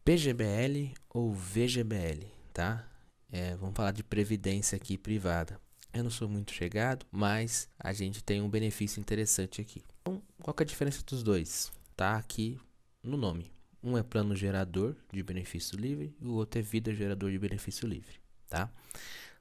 PGBL ou VGBL, tá? Vamos falar de previdência aqui privada. Eu não sou muito chegado, mas a gente tem um benefício interessante aqui. Então, qual que é a diferença dos dois? Tá aqui no nome. Um é plano gerador de benefício livre e o outro é vida gerador de benefício livre, tá?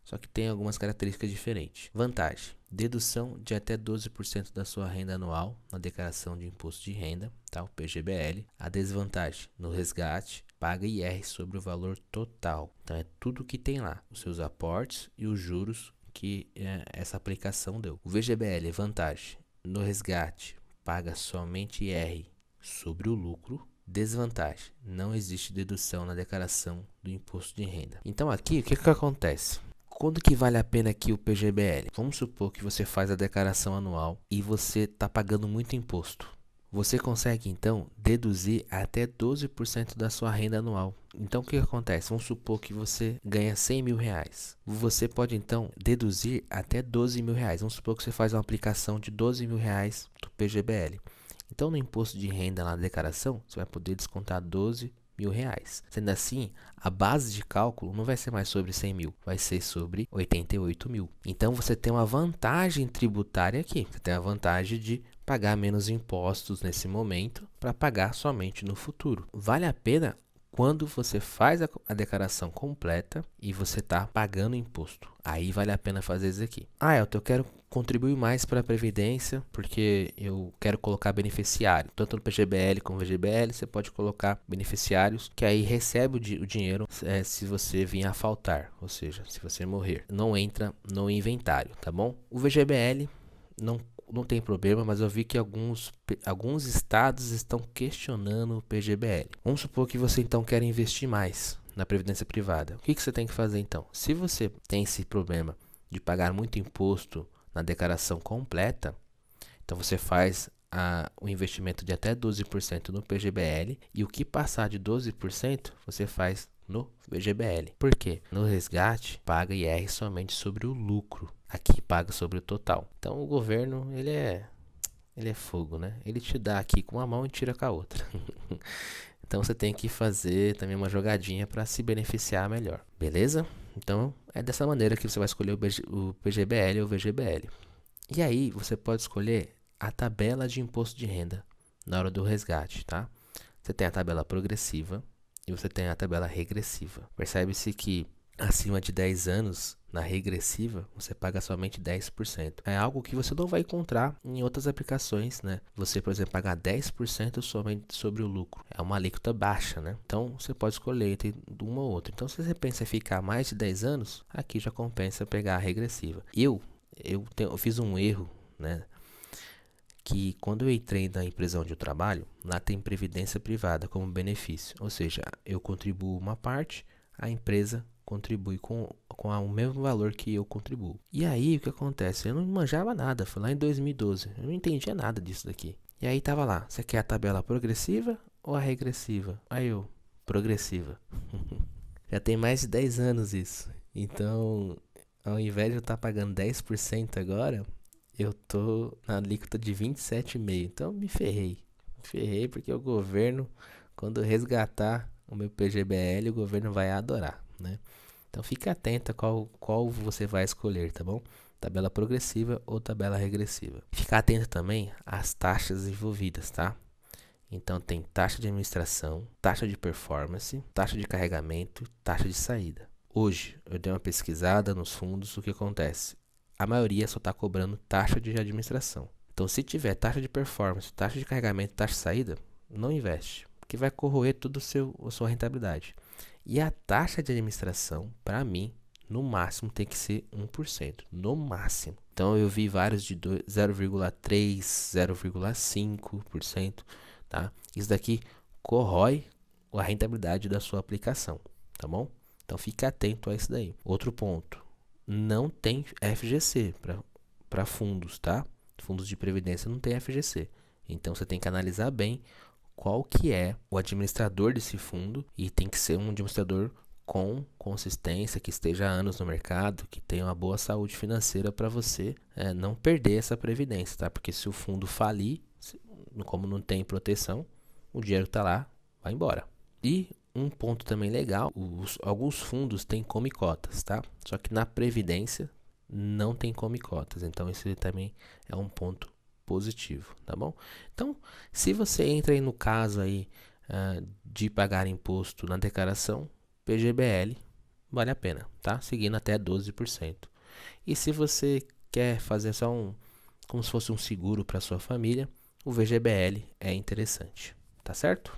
Só que tem algumas características diferentes. Vantagem: dedução de até 12% da sua renda anual na declaração de imposto de renda, tá? O PGBL. A desvantagem: no resgate, paga IR sobre o valor total. Então é tudo que tem lá, os seus aportes e os juros que essa aplicação deu. O VGBL é vantagem: no resgate, paga somente IR sobre o lucro. Desvantagem: não existe dedução na declaração do imposto de renda. Então aqui o que acontece? Quando que vale a pena aqui o PGBL? Vamos supor que você faz a declaração anual e você está pagando muito imposto. Você consegue então deduzir até 12% da sua renda anual. Então o que acontece? Vamos supor que você ganha 100 mil reais. Você pode então deduzir até 12 mil reais. Vamos supor que você faz uma aplicação de 12 mil reais do PGBL. Então no imposto de renda lá na declaração, você vai poder descontar 12 mil reais. Sendo assim, a base de cálculo não vai ser mais sobre 100 mil, vai ser sobre 88 mil. Então você tem uma vantagem tributária aqui. Você tem a vantagem de pagar menos impostos nesse momento para pagar somente no futuro. Vale a pena quando você faz a declaração completa e você está pagando imposto. Aí vale a pena fazer isso aqui. Elton, eu quero contribuir mais para a Previdência porque eu quero colocar beneficiário. Tanto no PGBL como no VGBL, você pode colocar beneficiários que aí recebe o dinheiro se você vir a faltar, ou seja, se você morrer. Não entra no inventário, tá bom? O VGBL não tem problema, mas eu vi que alguns estados estão questionando o PGBL. Vamos supor que você então quer investir mais na previdência privada. O que você tem que fazer então? Se você tem esse problema de pagar muito imposto na declaração completa, então você faz o investimento de até 12% no PGBL e o que passar de 12% você faz no VGBL. Por quê? No resgate, paga IR somente sobre o lucro. Aqui paga sobre o total. Então o governo, ele é fogo, né? Ele te dá aqui com uma mão e tira com a outra. Então você tem que fazer também uma jogadinha para se beneficiar melhor. Beleza? Então é dessa maneira que você vai escolher o PGBL ou o VGBL. E aí você pode escolher a tabela de imposto de renda na hora do resgate, tá? Você tem a tabela progressiva e você tem a tabela regressiva. Percebe-se que acima de 10 anos, na regressiva, você paga somente 10%. É algo que você não vai encontrar em outras aplicações, né? Você, por exemplo, pagar 10% somente sobre o lucro. É uma alíquota baixa, né? Então, você pode escolher entre uma ou outra. Então, se você pensa em ficar mais de 10 anos, aqui já compensa pegar a regressiva. Eu fiz um erro, né? Que quando eu entrei na empresa onde eu trabalho, lá tem previdência privada como benefício. Ou seja, eu contribuo uma parte, a empresa contribui com o mesmo valor que eu contribuo. E aí o que acontece? Eu não manjava nada, foi lá em 2012, eu não entendia nada disso daqui. E aí tava lá, você quer a tabela progressiva ou a regressiva? Aí eu, progressiva. Já tem mais de 10 anos isso. Então, ao invés de eu estar pagando 10% agora, eu tô na alíquota de 27,5%. Então me ferrei. Me ferrei porque o governo, quando resgatar o meu PGBL, o governo vai adorar, né? Então fique atento a qual você vai escolher, tá bom? Tabela progressiva ou tabela regressiva. Ficar atento também às taxas envolvidas, tá? Então tem taxa de administração, taxa de performance, taxa de carregamento, taxa de saída. Hoje eu dei uma pesquisada nos fundos, o que acontece? A maioria só está cobrando taxa de administração. Então se tiver taxa de performance, taxa de carregamento, taxa de saída, não investe, porque vai corroer toda a sua rentabilidade. E a taxa de administração, para mim, no máximo tem que ser 1%, no máximo. Então eu vi vários de 0,3%, 0,5%, tá? Isso daqui corrói a rentabilidade da sua aplicação, tá bom? Então fique atento a isso daí. Outro ponto, não tem FGC para fundos, tá? Fundos de previdência não tem FGC. Então você tem que analisar bem qual que é o administrador desse fundo e tem que ser um administrador com consistência, que esteja há anos no mercado, que tenha uma boa saúde financeira para você não perder essa previdência, tá? Porque se o fundo falir, como não tem proteção, o dinheiro está lá, vai embora. E Um ponto também legal, alguns fundos têm come cotas, tá? Só que na Previdência não tem come cotas, então esse também é um ponto positivo, tá bom? Então, se você entra aí no caso aí de pagar imposto na declaração, PGBL vale a pena, tá? Seguindo até 12%. E se você quer fazer só como se fosse um seguro para sua família, o VGBL é interessante, tá certo?